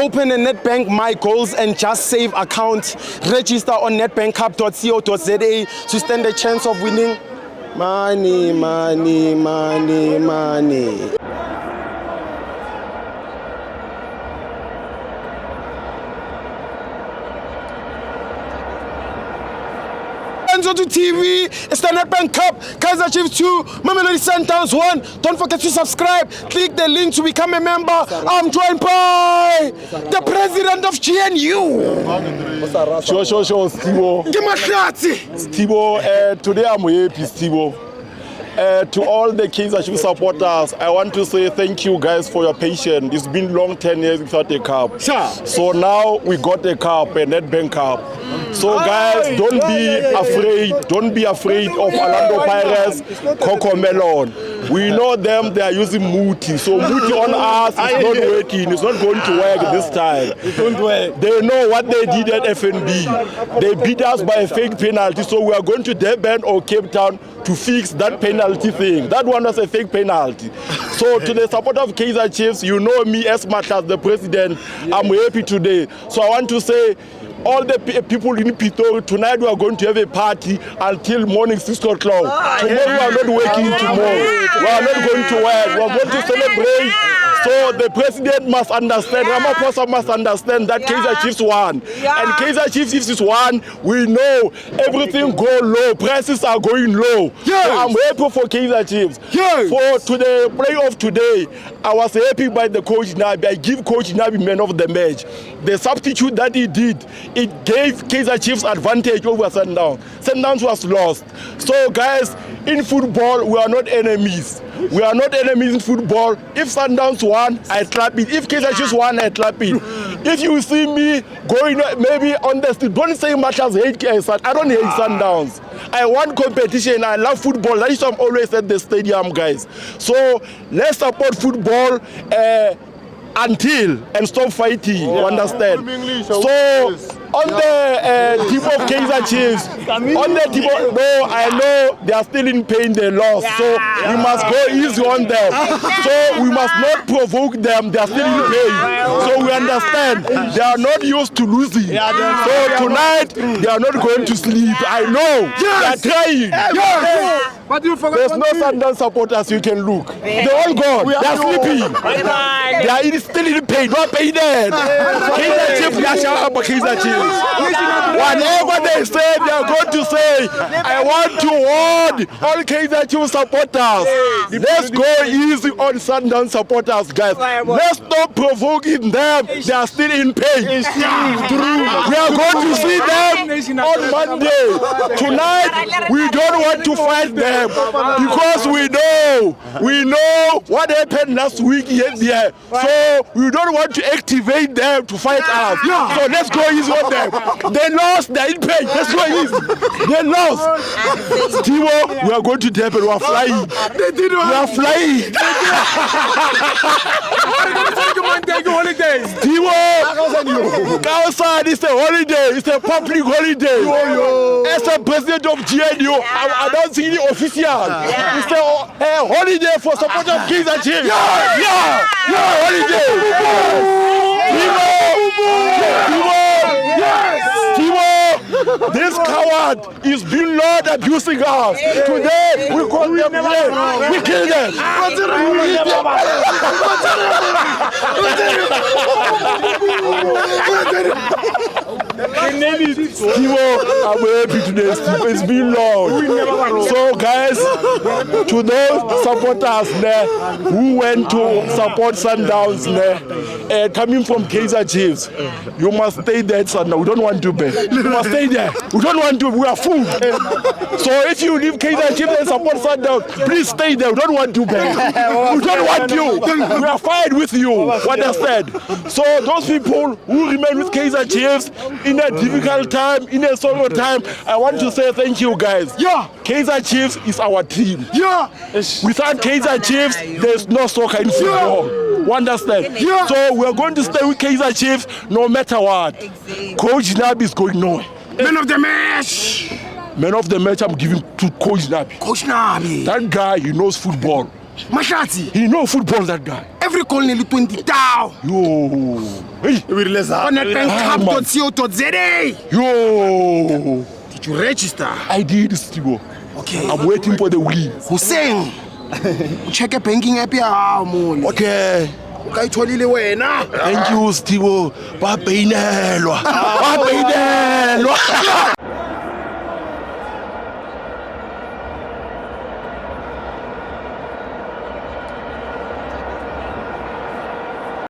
Open a Nedbank My Goals and Just Save account. Register on netbankcup.co.za to stand a chance of winning money, money, money, money. FANS Wethu TV, it's the Nedbank Cup, Kaizer Chiefs 2, Mamelodi Sundowns 1. Don't forget to subscribe, click the link to become a member. I'm joined by the president of GNU. Sure, Stibo. Give me a shot. Stibo, today I'm happy, Stibo. To all the Kaizer Chiefs supporters, I want to say thank you guys for your patience. It's been long 10 years without a cup. Sure. So now we got a cup, a Nedbank Cup. So guys, don't be afraid of Orlando Pirates, Coco Melon. We know them, they are using Muti. So Muti on us is not working. It's not going to work this time. They know what they did at FNB. They beat us by a fake penalty. So we are going to Durban or Cape Town to fix that penalty thing. That one was a fake penalty. So to the support of Kaizer Chiefs, you know me as much as the president. I'm happy today. So I want to say, all the people in Pitori, tonight we are going to have a party until morning 6 o'clock. Tomorrow we are not working tomorrow. We are not going to work. We are going to celebrate. So the president must understand, Ramaphosa must understand that Kaizer Chiefs won. And Kaizer Chiefs is won, we know everything go low, prices are going low. So I'm happy for Kaizer Chiefs. For today, playoff today, I was happy by the coach Nabi. I give coach Nabi man of the match. The substitute that he did, it gave Kaizer Chiefs advantage over Sundowns. Sundowns was lost. So guys, in football, we are not enemies. We are not enemies in football. If Sundowns won, I clap it. If Kaizer Chiefs won, I clap it. If you see me going maybe on the street, don't say much as hate Kaizer. I don't hate Sundowns. I want competition. I love football. That is why I'm always at the stadium, guys. So let's support football until and stop fighting. You understand? So on the team of Kaizer Chiefs, on the team of, no, I know they are still in pain, they lost. So we must go easy on them. So we must not provoke them, they are still in pain. So we understand they are not used to losing. So tonight they are not going to sleep. I know they are trying. There's no Sundowns supporters you can look. They're all gone. They are sleeping. They are still in pain. Not pain then. Kaizer Chiefs, Kaizer Chiefs. Whatever they say, they are going to say, I want to warn all Kaizer Chiefs supporters. Let's go easy on Sundowns supporters, guys. Let's stop provoking them. They are still in pain. We are going to see them on Monday. Tonight, we don't want to fight them because we know what happened last week here. So we don't want to activate them to fight us. So let's go easy on them. They lost, they're in pain. Let's go easy. They lost. Stibo, we are going to Durban. We are flying. We are flying. Stibo, Kaizer, it's a holiday. It's a public holiday. As a president of GNU, I don't see the official. It's a holiday for support of Kaizer Chiefs. Holiday. This coward is being Lord abusing us. Today we call them we kill them. I'm happy today. It's been long. So guys, to those supporters who went to support Sundowns coming from Kaizer Chiefs, you must stay there. We don't want to pay. You must stay there. We don't want to. We are full. So if you leave Kaizer Chiefs and support Sundowns, please stay there. We don't want to pay. We don't want you. We are fine with you. Understand? So those people who remain with Kaizer Chiefs in a difficult time, in a sorrow time, I want to say thank you, guys. Kaizer Chiefs is our team. Without Kaizer Chiefs, there's no soccer in football. You understand? So we're going to stay with Kaizer Chiefs no matter what. Coach Nabi is going nowhere. Man of the match. Man of the match, I'm giving to Coach Nabi. Coach Nabi. That guy, he knows football. Mashati. He knows football, that guy. Every call nearly 20,000. Yo. On netbankcup.co.za. Yo, Did you register? I did, Stibo. Okay. I'm waiting for the win. Hussein. Check a banking app ya mole. Okay. Ukayitholile wena. Thank you, Stibo. Ba painelwa.